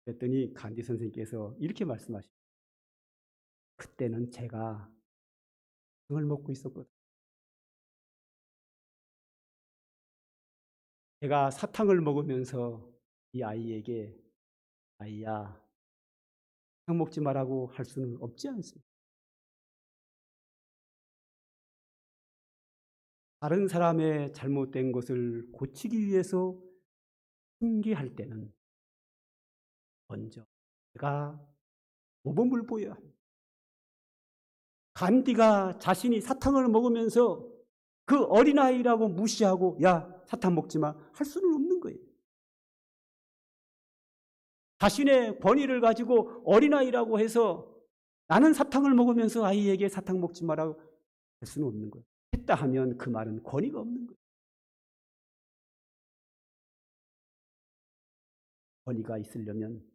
그랬더니 간디 선생님께서 이렇게 말씀하십니다. 그때는 제가 사탕을 먹고 있었거든요. 제가 사탕을 먹으면서 이 아이에게 아이야, 사탕 먹지 말라고 할 수는 없지 않습니까? 다른 사람의 잘못된 것을 고치기 위해서 훈계할 때는 먼저 내가 모범을 보여야 합니다. 간디가 자신이 사탕을 먹으면서 그 어린아이라고 무시하고 야, 사탕 먹지 마 할 수는 없는 거예요. 자신의 권위를 가지고 어린아이라고 해서 나는 사탕을 먹으면서 아이에게 사탕 먹지 마라고 할 수는 없는 거예요. 했다 하면 그 말은 권위가 없는 거예요. 권위가 있으려면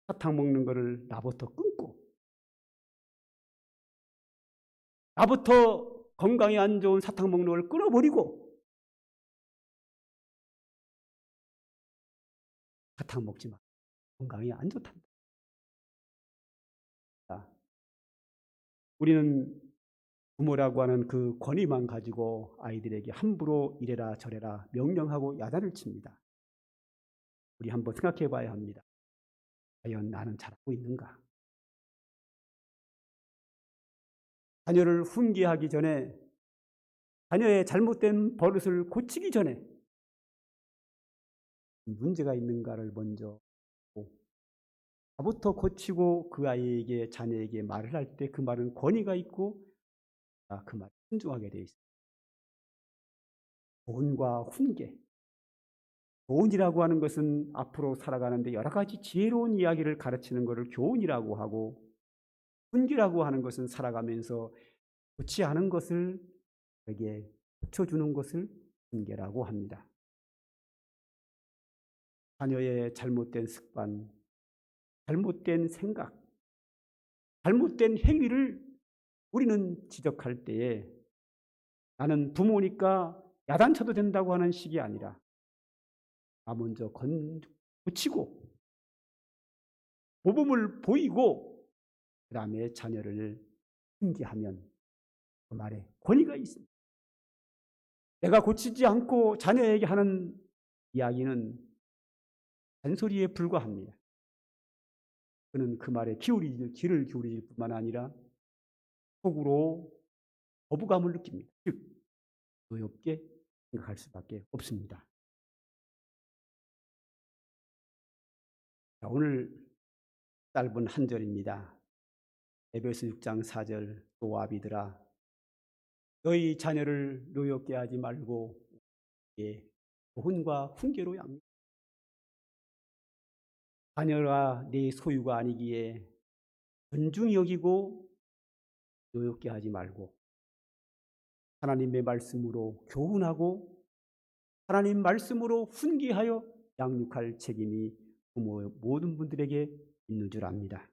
사탕 먹는 거를 나부터 끊고 나부터 건강에 안 좋은 사탕 먹는 걸 끊어버리고 사탕 먹지 마. 건강에 안 좋단다. 우리는 부모라고 하는 그 권위만 가지고 아이들에게 함부로 이래라 저래라 명령하고 야단을 칩니다. 우리 한번 생각해 봐야 합니다. 과연 나는 잘하고 있는가? 자녀를 훈계하기 전에 자녀의 잘못된 버릇을 고치기 전에 문제가 있는가를 먼저 보고 나부터 고치고 그 아이에게 자녀에게 말을 할 때 그 말은 권위가 있고 그 말에 순종하게 되어 있습니다. 교훈과 훈계. 교훈이라고 하는 것은 앞으로 살아가는데 여러 가지 지혜로운 이야기를 가르치는 것을 교훈이라고 하고 훈계라고 하는 것은 살아가면서 좋지 않은 것을 그에게 고쳐주는 것을 훈계라고 합니다. 자녀의 잘못된 습관, 잘못된 생각, 잘못된 행위를 우리는 지적할 때에 나는 부모니까 야단쳐도 된다고 하는 식이 아니라 나 먼저 고치고 모범을 보이고 그 다음에 자녀를 훈계하면 그 말에 권위가 있습니다. 내가 고치지 않고 자녀에게 하는 이야기는 잔소리에 불과합니다. 그는 그 말에 귀를 기울일 뿐만 아니라 속으로 거부감을 느낍니다. 즉, 노엽게 생각할 수밖에 없습니다. 자, 오늘 짧은 한 절입니다. 에베소 6장 4절 또 아비들아 너희 자녀를 노엽게 하지 말고 교훈과 훈계로 양육. 자녀가 네 소유가 아니기에 존중히 여기고 노엽게 하지 말고 하나님의 말씀으로 교훈하고 하나님 말씀으로 훈계하여 양육할 책임이 부모의 모든 분들에게 있는 줄 압니다.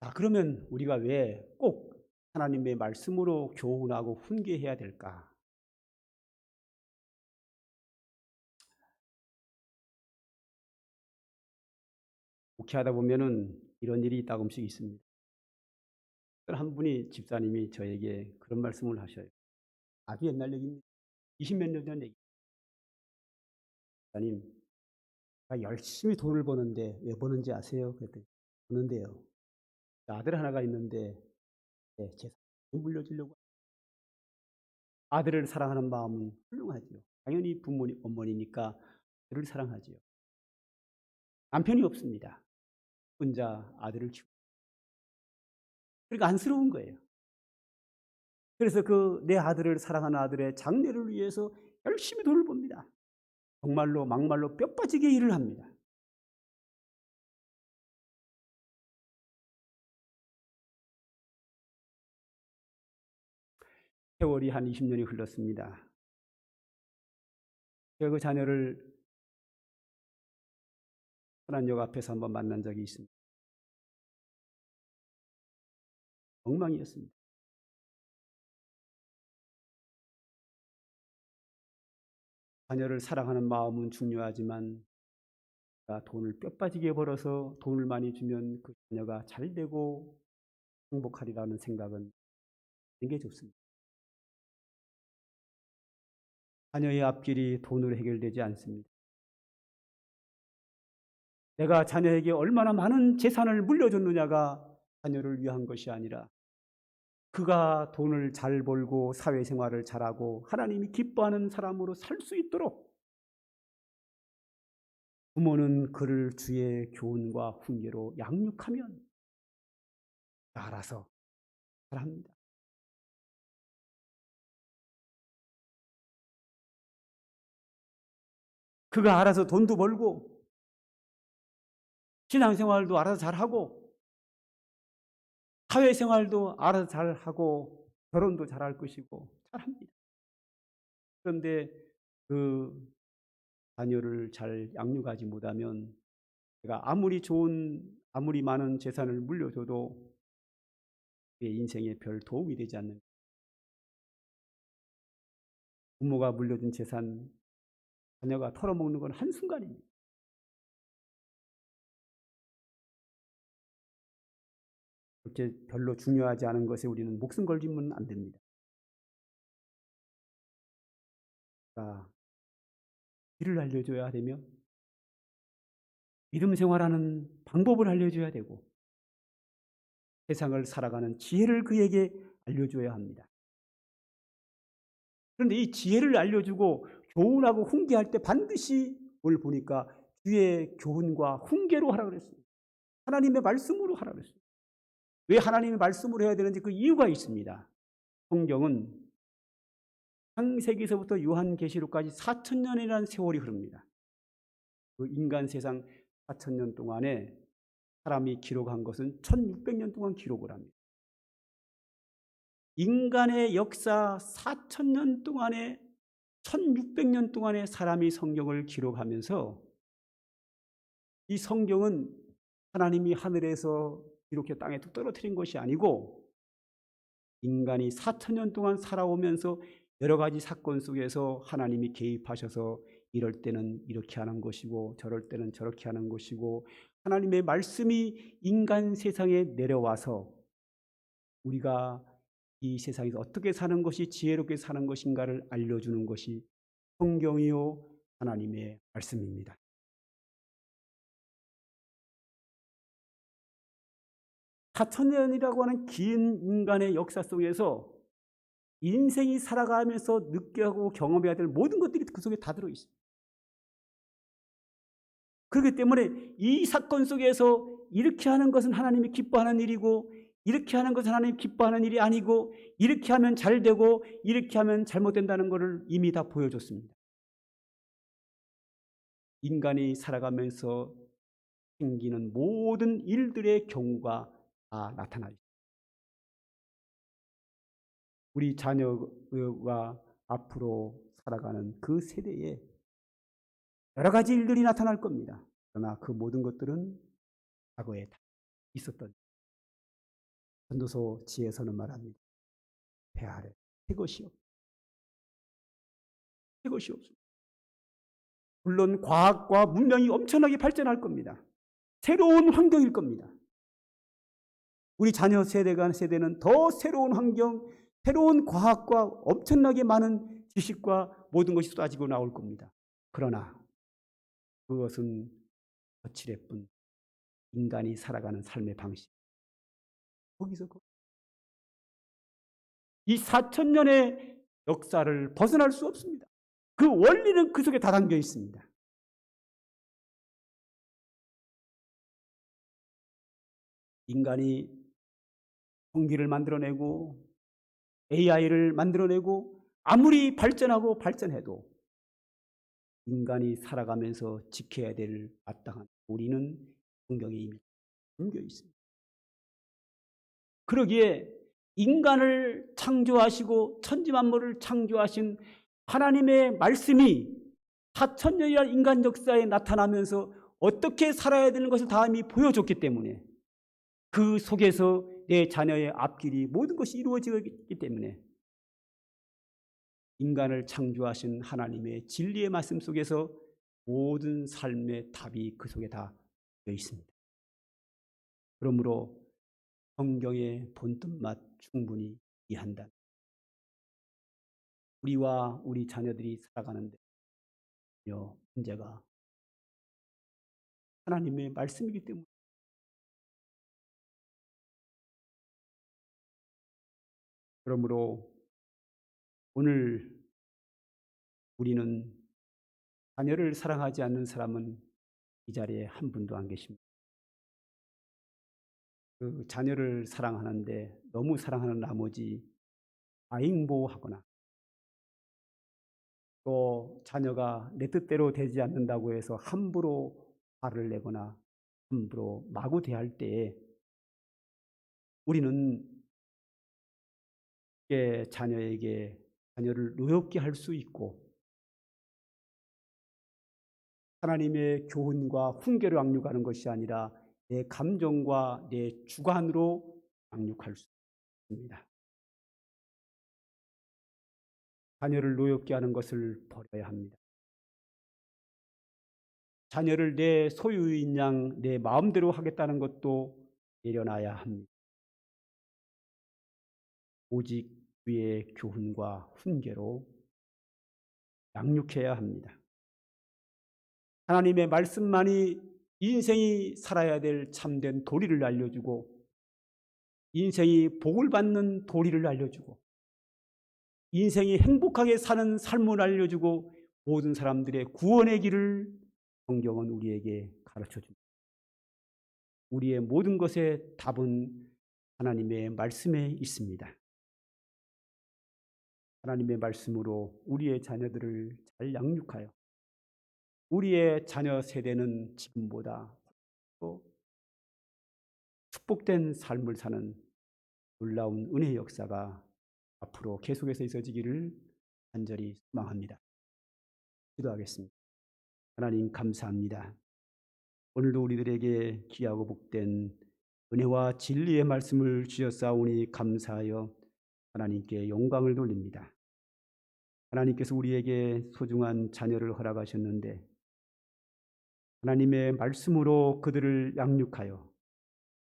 자, 그러면 우리가 왜 꼭 하나님의 말씀으로 교훈하고 훈계해야 될까? 목회하다 보면은 이런 일이 가끔씩 있습니다. 한 분이 집사님이 저에게 그런 말씀을 하셔요. 아주 옛날 얘기입니다. 20몇 년 전 얘기. 집사님, 제가 열심히 돈을 버는데 왜 버는지 아세요? 그랬더니 버는데요. 아들 하나가 있는데 제 사랑을 물려주려고. 아들을 사랑하는 마음은 훌륭하지요. 당연히 부모님, 어머니니까 아들을 사랑하지요. 남편이 없습니다. 혼자 아들을 키우고. 그러니까 안쓰러운 거예요. 그래서 그 내 아들을 사랑하는 아들의 장래를 위해서 열심히 돈을 법니다. 정말로 막말로 뼈 빠지게 일을 합니다. 세월이 한 20년이 흘렀습니다. 제가 그 자녀를 천안역 앞에서 한번 만난 적이 있습니다. 엉망이었습니다. 자녀를 사랑하는 마음은 중요하지만 돈을 뼈 빠지게 벌어서 돈을 많이 주면 그 자녀가 잘 되고 행복하리라는 생각은 되게 좋습니다. 자녀의 앞길이 돈으로 해결되지 않습니다. 내가 자녀에게 얼마나 많은 재산을 물려줬느냐가 자녀를 위한 것이 아니라 그가 돈을 잘 벌고 사회생활을 잘하고 하나님이 기뻐하는 사람으로 살 수 있도록 부모는 그를 주의 교훈과 훈계로 양육하면 알아서 잘합니다. 그가 알아서 돈도 벌고 신앙생활도 알아서 잘하고 사회생활도 알아서 잘하고 결혼도 잘할 것이고 잘합니다. 그런데 그 자녀를 잘 양육하지 못하면 내가 아무리 많은 재산을 물려줘도 그의 인생에 별 도움이 되지 않는, 부모가 물려준 재산 자녀가 털어먹는 건 한순간입니다. 그렇게 별로 중요하지 않은 것에 우리는 목숨 걸리면 안 됩니다. 길을 알려줘야 되며 믿음 생활하는 방법을 알려줘야 되고 세상을 살아가는 지혜를 그에게 알려줘야 합니다. 그런데 이 지혜를 알려주고 교훈하고 훈계할 때 반드시 뭘 보니까 주의 교훈과 훈계로 하라 그랬습니다. 하나님의 말씀으로 하라 그랬습니다. 왜 하나님의 말씀으로 해야 되는지 그 이유가 있습니다. 성경은 창세기서부터 요한계시록까지 4,000년이라는 세월이 흐릅니다. 그 인간 세상 4,000년 동안에 사람이 기록한 것은 1,600년 동안 기록을 합니다. 인간의 역사 4,000년 동안에 1,600년 동안에 사람이 성경을 기록하면서 이 성경은 하나님이 하늘에서 이렇게 땅에 뚝 떨어뜨린 것이 아니고 인간이 4,000년 동안 살아오면서 여러 가지 사건 속에서 하나님이 개입하셔서 이럴 때는 이렇게 하는 것이고 저럴 때는 저렇게 하는 것이고 하나님의 말씀이 인간 세상에 내려와서 우리가 이 세상에서 어떻게 사는 것이 지혜롭게 사는 것인가를 알려주는 것이 성경이요 하나님의 말씀입니다. (4,000년이라고) 하는 긴 인간의 역사 속에서 인생이 살아가면서 느껴하고 경험해야 될 모든 것들이 그 속에 다 들어있습니다. 그렇기 때문에 이 사건 속에서 이렇게 하는 것은 하나님이 기뻐하는 일이고 이렇게 하는 것은 하나님이 기뻐하는 일이 아니고 이렇게 하면 잘 되고 이렇게 하면 잘못된다는 것을 이미 다 보여줬습니다. 인간이 살아가면서 생기는 모든 일들의 경우가 다 나타나죠. 우리 자녀가 앞으로 살아가는 그 세대에 여러 가지 일들이 나타날 겁니다. 그러나 그 모든 것들은 과거에 다 있었던, 전도서 지혜서는 말합니다. 배 아래 새 것이 없습니다. 물론 과학과 문명이 엄청나게 발전할 겁니다. 새로운 환경일 겁니다. 우리 자녀 세대는 더 새로운 환경, 새로운 과학과 엄청나게 많은 지식과 모든 것이 쏟아지고 나올 겁니다. 그러나 그것은 거칠의 뿐 인간이 살아가는 삶의 방식. 거기서 이 4,000년의 역사를 벗어날 수 없습니다. 그 원리는 그 속에 다 담겨 있습니다. 인간이 공기를 만들어내고 AI를 만들어내고 아무리 발전하고 발전해도 인간이 살아가면서 지켜야 될 마땅한 우리는 성경에 이미 담겨 있습니다. 그러기에 인간을 창조하시고 천지만물을 창조하신 하나님의 말씀이 4,000년이라는 인간 역사에 나타나면서 어떻게 살아야 되는 것을 다 이미 보여줬기 때문에 그 속에서 내 자녀의 앞길이 모든 것이 이루어지기 때문에 인간을 창조하신 하나님의 진리의 말씀 속에서 모든 삶의 답이 그 속에 다 되어 있습니다. 그러므로 성경의 본뜻맛 충분히 이해한다. 우리와 우리 자녀들이 살아가는데 문제가 하나님의 말씀이기 때문에 그러므로 오늘 우리는 자녀를 사랑하지 않는 사람은 이 자리에 한 분도 안 계십니다. 그 자녀를 사랑하는데 너무 사랑하는 나머지 과잉보호하거나 또 자녀가 내 뜻대로 되지 않는다고 해서 함부로 화를 내거나 함부로 마구 대할 때에 우리는 자녀를 노엽게 할 수 있고 하나님의 교훈과 훈계로 양육하는 것이 아니라 내 감정과 내 주관으로 양육할 수 있습니다. 자녀를 노엽게 하는 것을 버려야 합니다. 자녀를 내 소유인 양 내 마음대로 하겠다는 것도 내려놔야 합니다. 오직 주의 교훈과 훈계로 양육해야 합니다. 하나님의 말씀만이 인생이 살아야 될 참된 도리를 알려주고 인생이 복을 받는 도리를 알려주고 인생이 행복하게 사는 삶을 알려주고 모든 사람들의 구원의 길을 성경은 우리에게 가르쳐줍니다. 우리의 모든 것의 답은 하나님의 말씀에 있습니다. 하나님의 말씀으로 우리의 자녀들을 잘 양육하여 우리의 자녀 세대는 지금보다 또 축복된 삶을 사는 놀라운 은혜의 역사가 앞으로 계속해서 있어지기를 간절히 소망합니다. 기도하겠습니다. 하나님 감사합니다. 오늘도 우리들에게 귀하고 복된 은혜와 진리의 말씀을 주셨사오니 감사하여 하나님께 영광을 돌립니다. 하나님께서 우리에게 소중한 자녀를 허락하셨는데 하나님의 말씀으로 그들을 양육하여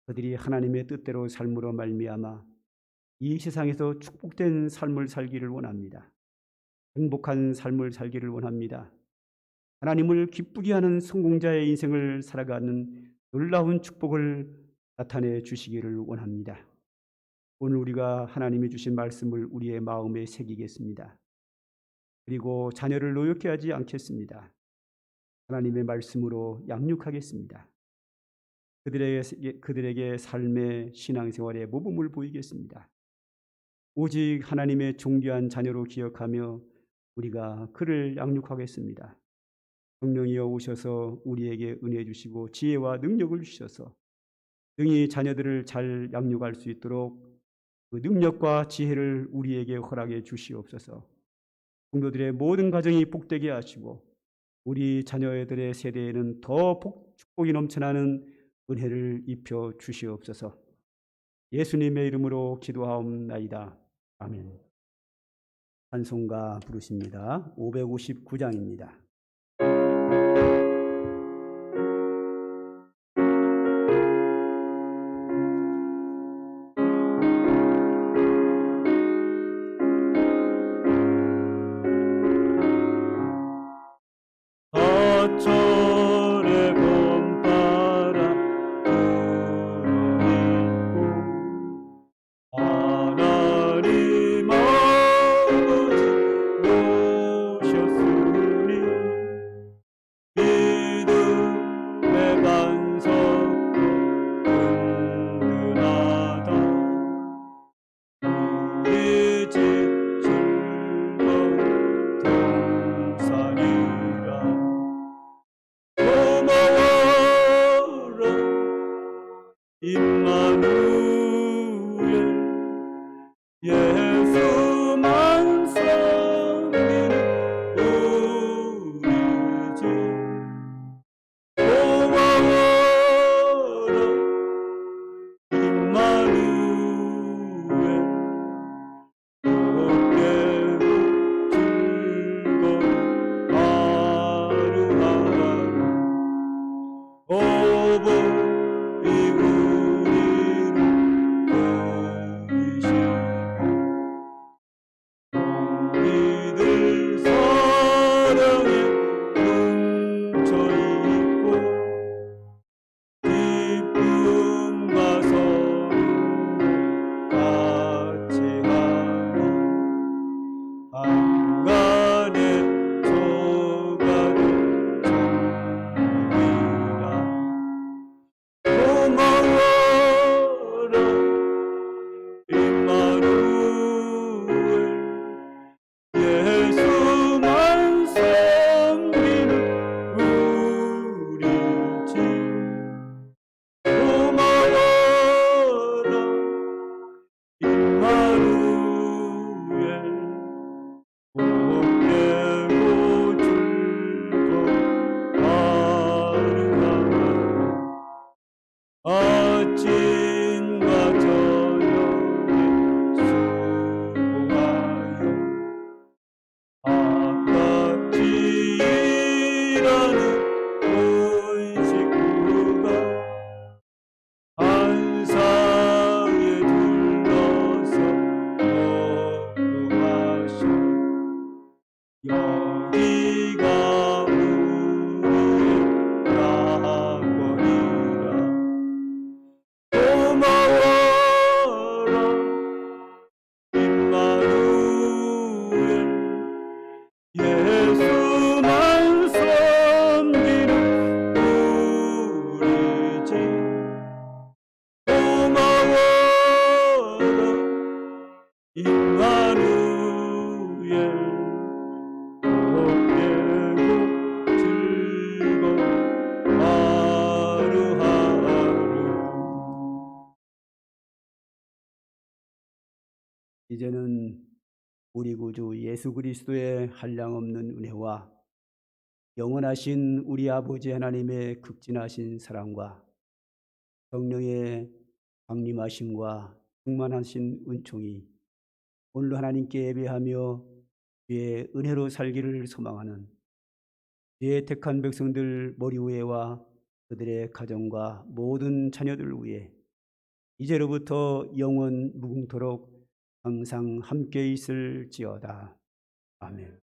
그들이 하나님의 뜻대로 삶으로 말미암아 이 세상에서 축복된 삶을 살기를 원합니다. 행복한 삶을 살기를 원합니다. 하나님을 기쁘게 하는 성공자의 인생을 살아가는 놀라운 축복을 나타내 주시기를 원합니다. 오늘 우리가 하나님이 주신 말씀을 우리의 마음에 새기겠습니다. 그리고 자녀를 노엽게 하지 않겠습니다. 하나님의 말씀으로 양육하겠습니다. 그들에게 삶의 신앙생활의 모범을 보이겠습니다. 오직 하나님의 존귀한 자녀로 기억하며 우리가 그를 양육하겠습니다. 성령이여 오셔서 우리에게 은혜 주시고 지혜와 능력을 주셔서 능히 자녀들을 잘 양육할 수 있도록 그 능력과 지혜를 우리에게 허락해 주시옵소서. 성도들의 모든 가정이 복되게 하시고 우리 자녀들의 세대에는 더 축복이 넘쳐나는 은혜를 입혀 주시옵소서. 예수님의 이름으로 기도하옵나이다. 아멘. 찬송가 부르십니다. 559장입니다. 가철의 봄바람 불어일고 하나님 아버지 오셨으니 이 여기가 우리의 낙원이라. 고마워라 임마누엘, 예수만 섬기는 우리 집. 고마워라 임마누엘, 복되고 즐거운 하루하루. 이제는 우리 구주 예수 그리스도의 한량없는 은혜와 영원하신 우리 아버지 하나님의 극진하신 사랑과 성령의 강림하심과 충만하신 은총이 오늘 하나님께 예배하며 주의 은혜로 살기를 소망하는 주의 택한 백성들 머리 위에와 그들의 가정과 모든 자녀들 위에 이제로부터 영원 무궁토록 항상 함께 있을지어다. 아멘.